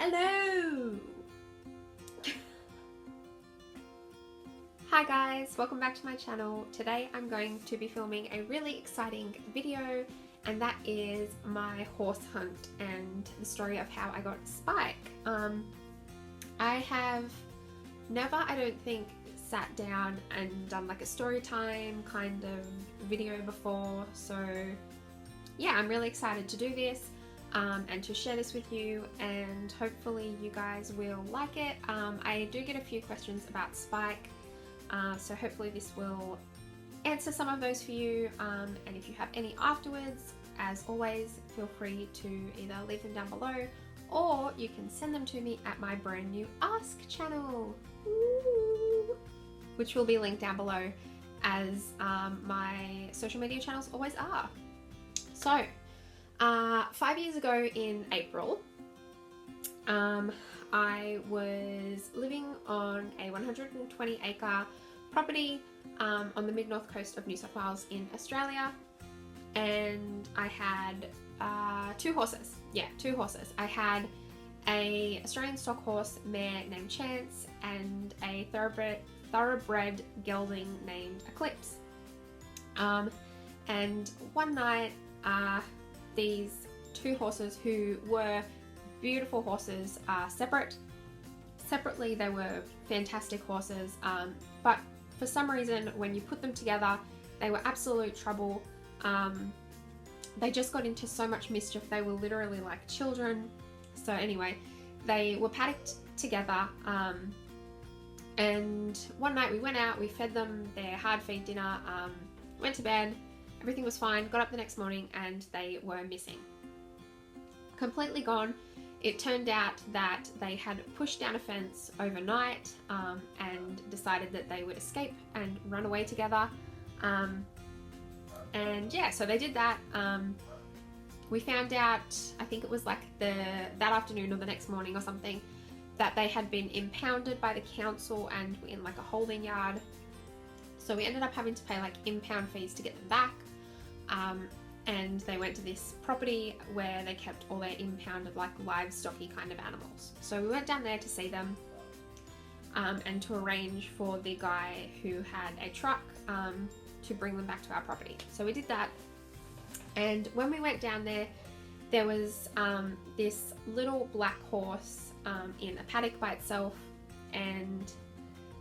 Hello! Hi guys, welcome back to my channel. Today I'm going to be filming a really exciting video, and that is my horse hunt and the story of how I got Spike. I have never, I don't think, sat down and done like a story time kind of video before, so yeah, I'm really excited to do this and to share this with you, and hopefully you guys will like it. I do get a few questions about Spike, so hopefully this will answer some of those for you, and if you have any afterwards, as always, feel free to either leave them down below or you can send them to me at my brand new Ask channel. Ooh, which will be linked down below, as my social media channels always are. So 5 years ago in April, I was living on a 120 acre property on the mid-north coast of New South Wales in Australia, and I had two horses. I had a Australian stock horse mare named Chance and a thoroughbred gelding named Eclipse. And one night, these two horses, who were beautiful horses, separately they were fantastic horses, but for some reason when you put them together they were absolute trouble. They just got into so much mischief. They were literally like children. So anyway, they were paddocked together, and one night we went out, we fed them their hard feed dinner, went to bed, everything was fine, got up the next morning and they were missing. Completely gone. It turned out that they had pushed down a fence overnight and decided that they would escape and run away together. And yeah, so they did that. We found out, I think it was like that afternoon or the next morning or something, that they had been impounded by the council and were in like a holding yard. So we ended up having to pay like impound fees to get them back. And they went to this property where they kept all their impounded, like livestocky kind of animals. So we went down there to see them, and to arrange for the guy who had a truck to bring them back to our property. So we did that, and when we went down there, there was this little black horse in a paddock by itself, and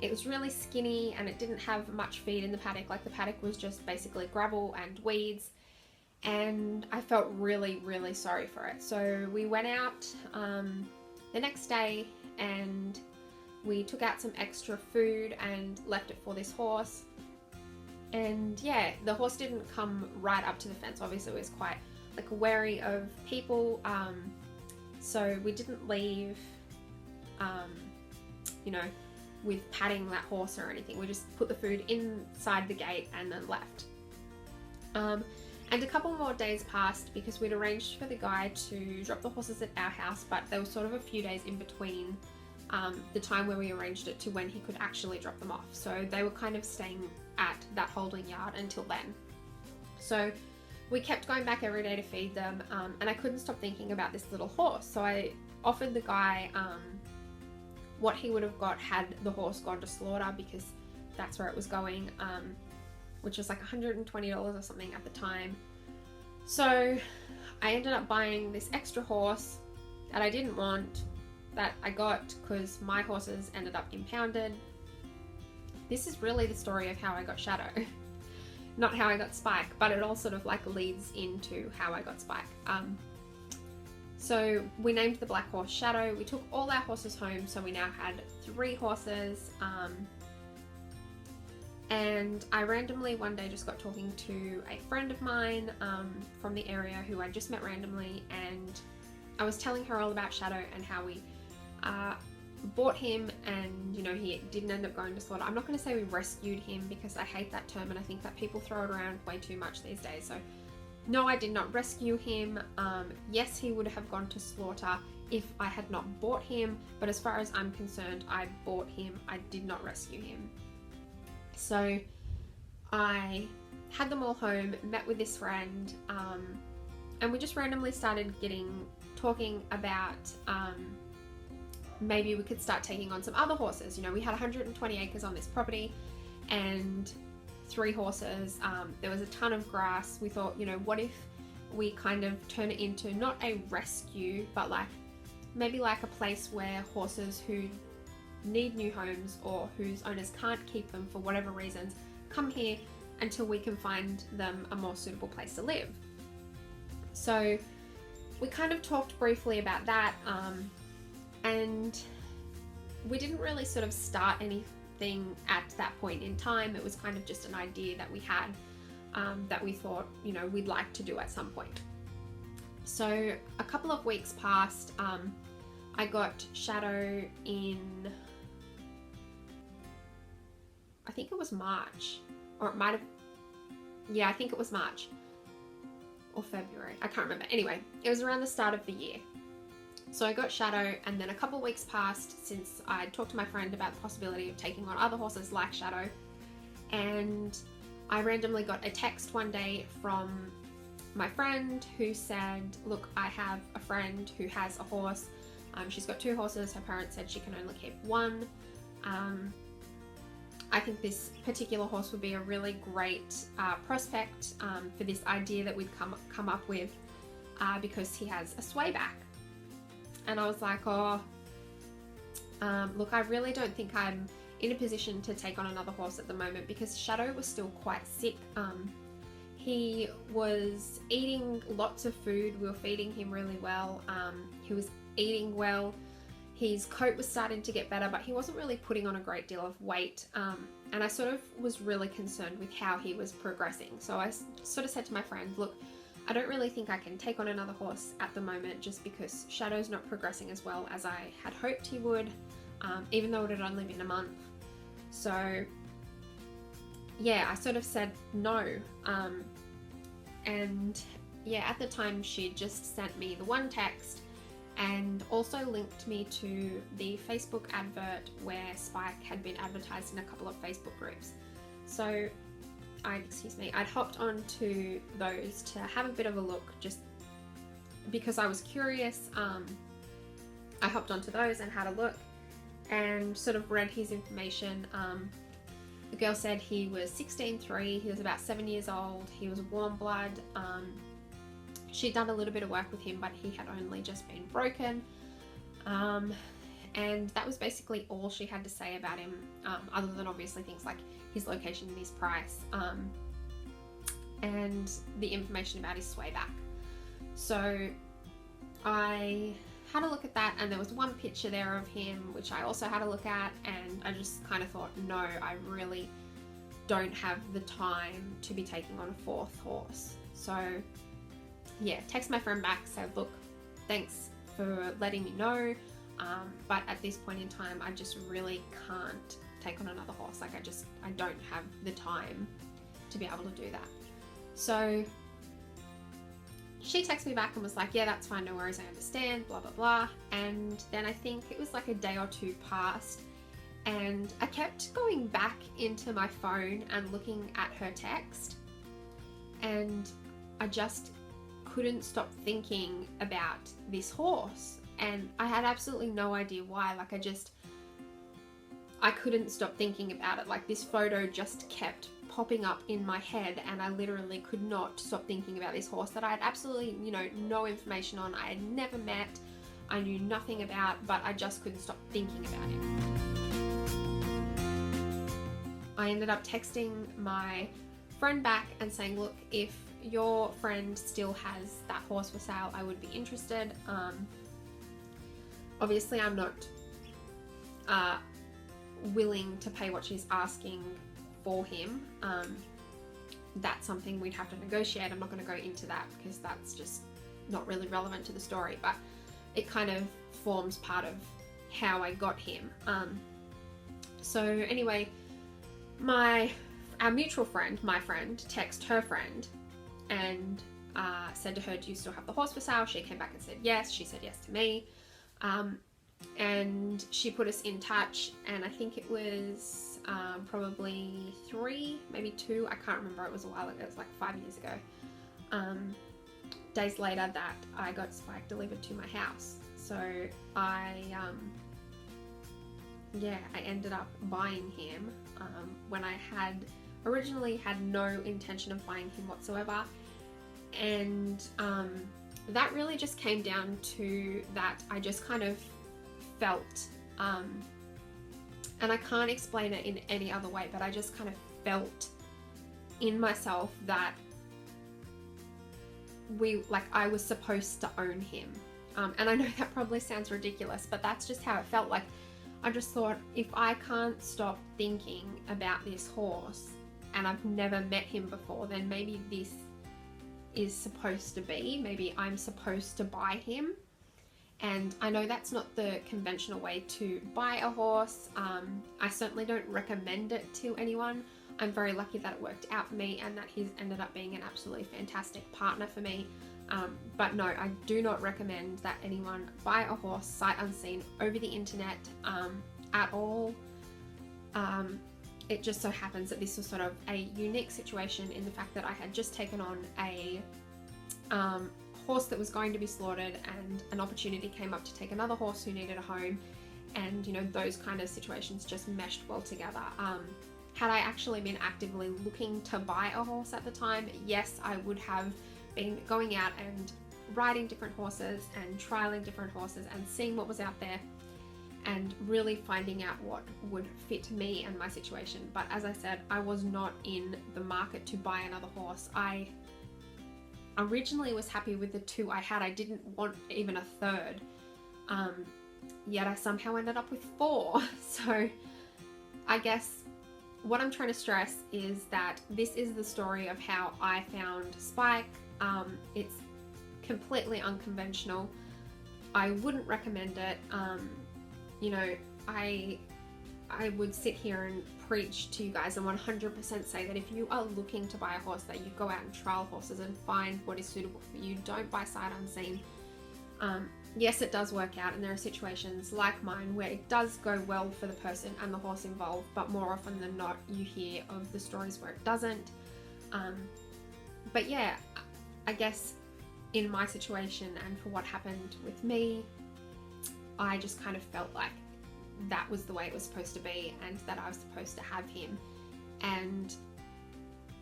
it was really skinny and it didn't have much feed in the paddock. Like the paddock was just basically gravel and weeds, and I felt really, really sorry for it. So we went out the next day and we took out some extra food and left it for this horse. And yeah, the horse didn't come right up to the fence. Obviously it was quite like wary of people, so we didn't leave you know, with patting that horse or anything. We just put the food inside the gate and then left. And a couple more days passed because we'd arranged for the guy to drop the horses at our house, but there was sort of a few days in between the time where we arranged it to when he could actually drop them off. So they were kind of staying at that holding yard until then. So we kept going back every day to feed them, and I couldn't stop thinking about this little horse. So I offered the guy what he would have got had the horse gone to slaughter, because that's where it was going, which was like $120 or something at the time. So I ended up buying this extra horse that I didn't want, that I got because my horses ended up impounded. This is really the story of how I got Shadow. Not how I got Spike, but it all sort of like leads into how I got Spike. So we named the black horse Shadow. We took all our horses home, so we now had 3 horses. And I randomly one day just got talking to a friend of mine from the area who I just met randomly, and I was telling her all about Shadow and how we bought him, and you know, he didn't end up going to slaughter. I'm not going to say we rescued him because I hate that term and I think that people throw it around way too much these days. So no, I did not rescue him. Yes, he would have gone to slaughter if I had not bought him, but as far as I'm concerned, I bought him. I did not rescue him. So I had them all home, met with this friend, and we just randomly started talking about maybe we could start taking on some other horses. You know, we had 120 acres on this property and 3 horses. There was a ton of grass. We thought, you know, what if we kind of turn it into not a rescue, but like maybe like a place where horses who need new homes or whose owners can't keep them for whatever reasons come here until we can find them a more suitable place to live. So we kind of talked briefly about that, and we didn't really sort of start anything at that point in time. It was kind of just an idea that we had, that we thought, you know, we'd like to do at some point. So a couple of weeks passed. I got Shadow in, I think it was March, or it might have, yeah, I think it was March or February, I can't remember. Anyway, it was around the start of the year. So I got Shadow, and then a couple of weeks passed since I talked to my friend about the possibility of taking on other horses like Shadow, and I randomly got a text one day from my friend who said, look, I have a friend who has a horse. She's got 2 horses. Her parents said she can only keep 1. I think this particular horse would be a really great prospect for this idea that we'd come up with, because he has a sway back. And I was like, oh, look, I really don't think I'm in a position to take on another horse at the moment, because Shadow was still quite sick. He was eating lots of food. We were feeding him really well. He was eating well. His coat was starting to get better, but he wasn't really putting on a great deal of weight. And I sort of was really concerned with how he was progressing. So I sort of said to my friend, look, I don't really think I can take on another horse at the moment, just because Shadow's not progressing as well as I had hoped he would, even though it had only been a month. So yeah, I sort of said no. And yeah, at the time she just sent me the one text, and also linked me to the Facebook advert where Spike had been advertised in a couple of Facebook groups. So I'd hopped onto those to have a bit of a look, just because I was curious. I hopped onto those and had a look and sort of read his information. The girl said he was 16.3, he was about 7 years old, he was warm blood. She'd done a little bit of work with him, but he had only just been broken. And that was basically all she had to say about him, other than obviously things like his location and his price, and the information about his sway back. So I had a look at that, and there was one picture there of him which I also had a look at, and I just kind of thought, no, I really don't have the time to be taking on a 4th horse. So yeah, text my friend back, said, look, thanks for letting me know, but at this point in time I just really can't take on another horse. Like I don't have the time to be able to do that. So she texted me back and was like, yeah, that's fine, no worries, I understand, blah blah blah. And then I think it was like a day or 2 passed, and I kept going back into my phone and looking at her text, and I just couldn't stop thinking about this horse, and I had absolutely no idea why. Like I couldn't stop thinking about it. Like this photo just kept popping up in my head, and I literally could not stop thinking about this horse that I had absolutely, you know, no information on. I had never met, I knew nothing about, but I just couldn't stop thinking about him. I ended up texting my friend back and saying, look, if your friend still has that horse for sale, I would be interested. Obviously I'm not willing to pay what she's asking for him. That's something we'd have to negotiate. I'm not going to go into that because that's just not really relevant to the story, but it kind of forms part of how I got him. So anyway, our mutual friend, my friend, texted her friend and said to her, do you still have the horse for sale? She came back and said yes. She said yes to me. And she put us in touch, and I think it was probably 3, maybe 2, I can't remember, it was a while ago, it was like 5 years ago, days later that I got Spike delivered to my house. So I yeah, I ended up buying him when I had originally had no intention of buying him whatsoever. And that really just came down to that I just kind of felt, and I can't explain it in any other way, but I just kind of felt in myself that I was supposed to own him. And I know that probably sounds ridiculous, but that's just how it felt. Like, I just thought, if I can't stop thinking about this horse and I've never met him before, then maybe this is supposed to be. Maybe I'm supposed to buy him. And I know that's not the conventional way to buy a horse. I certainly don't recommend it to anyone. I'm very lucky that it worked out for me and that he's ended up being an absolutely fantastic partner for me. But no, I do not recommend that anyone buy a horse sight unseen over the internet at all. It just so happens that this was sort of a unique situation in the fact that I had just taken on a horse that was going to be slaughtered, and an opportunity came up to take another horse who needed a home, and you know, those kind of situations just meshed well together. Had I actually been actively looking to buy a horse at the time, yes, I would have been going out and riding different horses and trialing different horses and seeing what was out there and really finding out what would fit me and my situation. But as I said, I was not in the market to buy another horse. I originally was happy with the two I had. I didn't want even a third, yet I somehow ended up with 4. So I guess what I'm trying to stress is that this is the story of how I found Spike. It's completely unconventional. I wouldn't recommend it. You know, I would sit here and preach to you guys and 100% say that if you are looking to buy a horse, that you go out and trial horses and find what is suitable for you. Don't buy sight unseen. Yes, it does work out, and there are situations like mine where it does go well for the person and the horse involved, but more often than not, you hear of the stories where it doesn't. But yeah, I guess in my situation and for what happened with me, I just kind of felt like that was the way it was supposed to be and that I was supposed to have him. And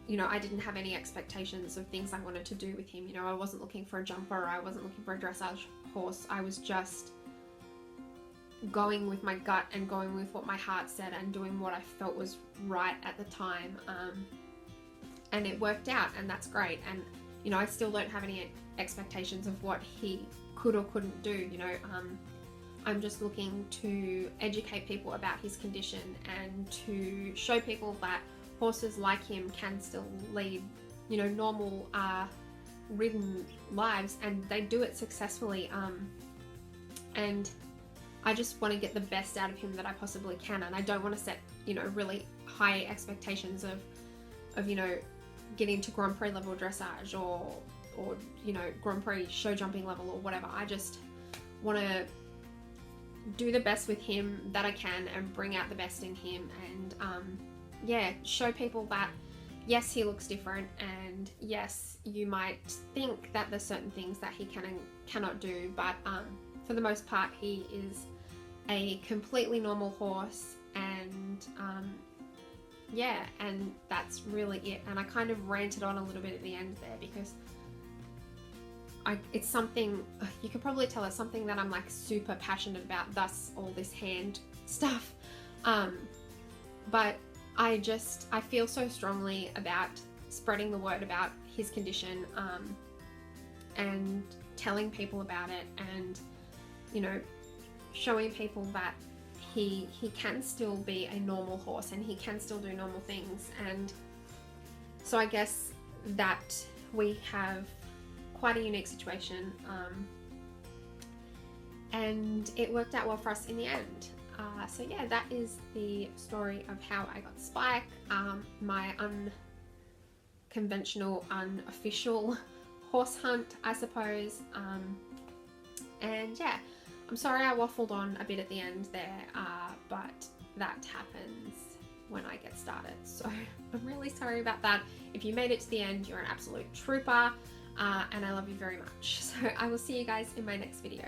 you know, I didn't have any expectations of things I wanted to do with him. You know, I wasn't looking for a jumper, I wasn't looking for a dressage horse. I was just going with my gut and going with what my heart said and doing what I felt was right at the time. And it worked out, and that's great. And you know, I still don't have any expectations of what he could or couldn't do. You know, I'm just looking to educate people about his condition and to show people that horses like him can still lead, you know, normal ridden lives, and they do it successfully. And I just want to get the best out of him that I possibly can, and I don't want to set, you know, really high expectations of you know, getting to Grand Prix level dressage or you know, Grand Prix show jumping level or whatever. I just want to do the best with him that I can and bring out the best in him, and yeah, show people that yes, he looks different, and yes, you might think that there's certain things that he can and cannot do, but for the most part, he is a completely normal horse, and yeah, and that's really it. And I kind of ranted on a little bit at the end there because it's something, you could probably tell it's something that I'm like super passionate about, thus all this hand stuff. But I feel so strongly about spreading the word about his condition, and telling people about it, and you know, showing people that he can still be a normal horse and he can still do normal things. And so I guess that we have quite a unique situation, and it worked out well for us in the end. So yeah, that is the story of how I got Spike, my unconventional, unofficial horse hunt, I suppose. And yeah, I'm sorry I waffled on a bit at the end there, but that happens when I get started. So I'm really sorry about that. If you made it to the end, you're an absolute trooper, and I love you very much. So I will see you guys in my next video.